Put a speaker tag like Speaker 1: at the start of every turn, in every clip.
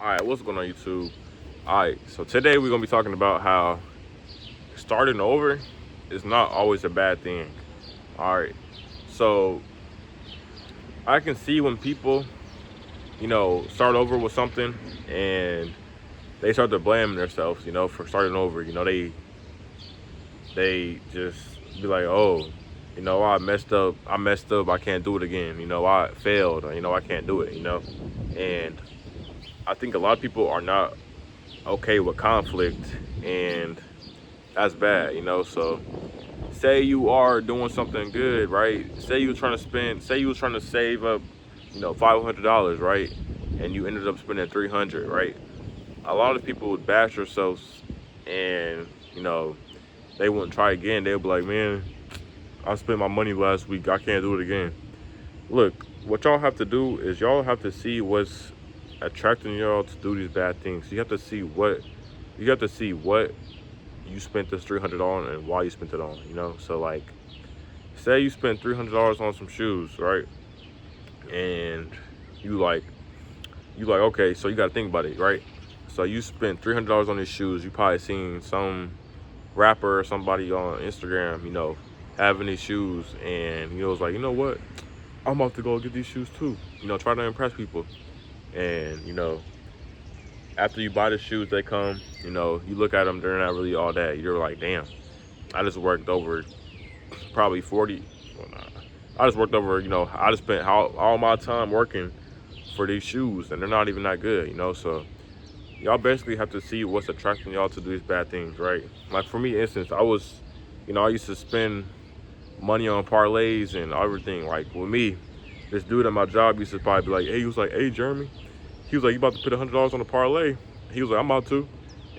Speaker 1: All right, what's going on YouTube? All right, so today we're gonna be talking about how starting over is not always a bad thing. All right, so I can see when people, start over with something and they start to blame themselves, for starting over. They just be like, oh, I messed up. I can't do it again. I failed. I can't do it. And I think a lot of people are not okay with conflict, and that's bad, So say you are doing something good, right? Say you were trying to save up, $500, right? And you ended up spending 300, right? A lot of people would bash themselves, and they wouldn't try again. They'll be like, man, I spent my money last week. I can't do it again. Look, what y'all have to do is y'all have to see what's attracting y'all to do these bad things. You have to see what you spent this 300 on and why you spent it on. So like, say you spent $300 on some shoes, right? And you like okay, so you got to think about it, right? So you spent $300 on these shoes. You probably seen some rapper or somebody on Instagram, having these shoes, and was like, you know what, I'm about to go get these shoes too. Try to impress people. And after you buy the shoes, they come. You look at them, they're not really all that. You're like, damn, I just worked over probably 40. Well, nah, I just worked over. I just spent all my time working for these shoes, and they're not even that good. So y'all basically have to see what's attracting y'all to do these bad things, right? Like for me, instance, I used to spend money on parlays and everything. Like with me, this dude at my job used to probably be like, hey, he was like, hey, Jeremy, he was like, you about to put $100 on a parlay? He was like, I'm about to.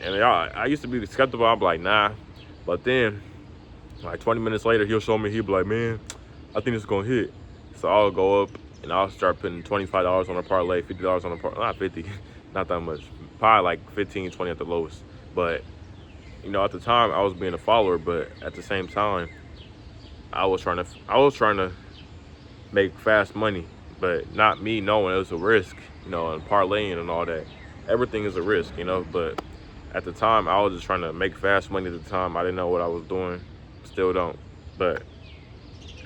Speaker 1: And I used to be skeptical. I'm like, nah. But then, like 20 minutes later, he'll show me. He'll be like, man, I think it's gonna hit. So I'll go up and I'll start putting $25 on a parlay, $50 on a parlay. Not 50, not that much. Probably like 15, 20 at the lowest. But at the time, I was being a follower. But at the same time, I was trying to make fast money, but not me knowing it was a risk, and parlaying and all that. Everything is a risk, but at the time I was just trying to make fast money at the time. I didn't know what I was doing. Still don't. But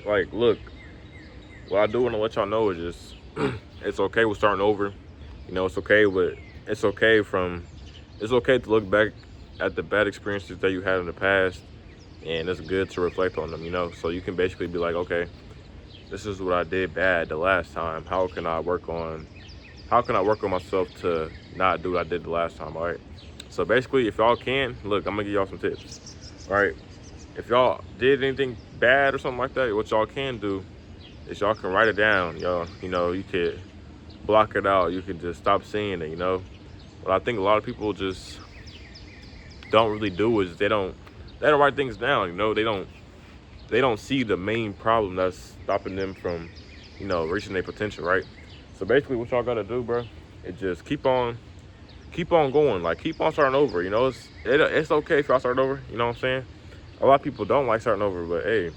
Speaker 1: like, look, what I do want to let y'all know is just it's okay with starting over. It's okay with it's okay from it's okay to look back at the bad experiences that you had in the past, and it's good to reflect on them, so you can basically be like, okay, this is what I did bad the last time. How can I work on myself to not do what I did the last time? All right. So basically, if y'all can, look, I'm gonna give y'all some tips. All right. If y'all did anything bad or something like that, what y'all can do is y'all can write it down. Y'all, you could block it out. You could just stop seeing it. What I think a lot of people just don't really do is they don't write things down. They don't see the main problem that's stopping them from, reaching their potential, right? So basically, what y'all gotta do, bro, is just keep on going, like keep on starting over. It's okay if y'all start over. You know what I'm saying? A lot of people don't like starting over, but hey,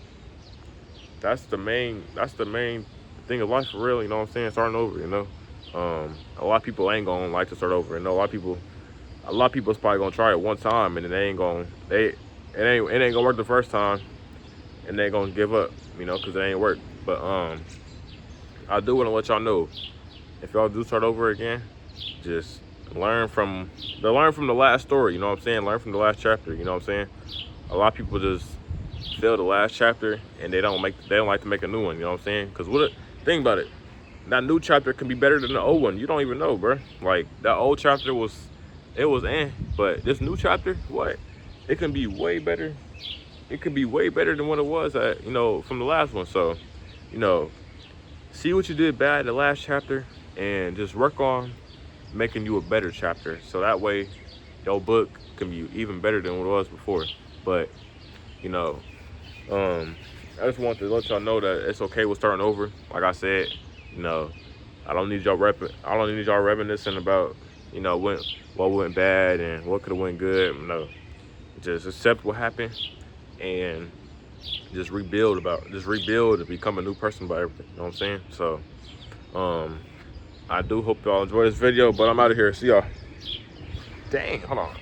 Speaker 1: that's the main thing of life for real. You know what I'm saying? Starting over. A lot of people ain't gonna like to start over. A lot of people's probably gonna try it one time and then it ain't gonna work the first time, and they're gonna give up, because it ain't work. But I do want to let y'all know, if y'all do start over again, just learn from the last story. You know what I'm saying? Learn from the last chapter. You know what I'm saying? A lot of people just fail the last chapter and they don't like to make a new one. You know what I'm saying? Because think about it, that new chapter can be better than the old one. You don't even know, bro. Like that old chapter was but this new chapter, what? It can be way better. It could be way better than what it was from the last one. So, you know, see what you did bad in the last chapter and just work on making you a better chapter. So that way your book can be even better than what it was before. But, you know, I just want to let y'all know that it's okay with starting over. Like I said, you know, I don't need y'all reminiscing about, what went bad and what could have went good. No, just accept what happened and just rebuild and become a new person about everything. You know what I'm saying? So, um, I do hope y'all enjoy this video, but I'm out of here. See y'all. Dang, hold on.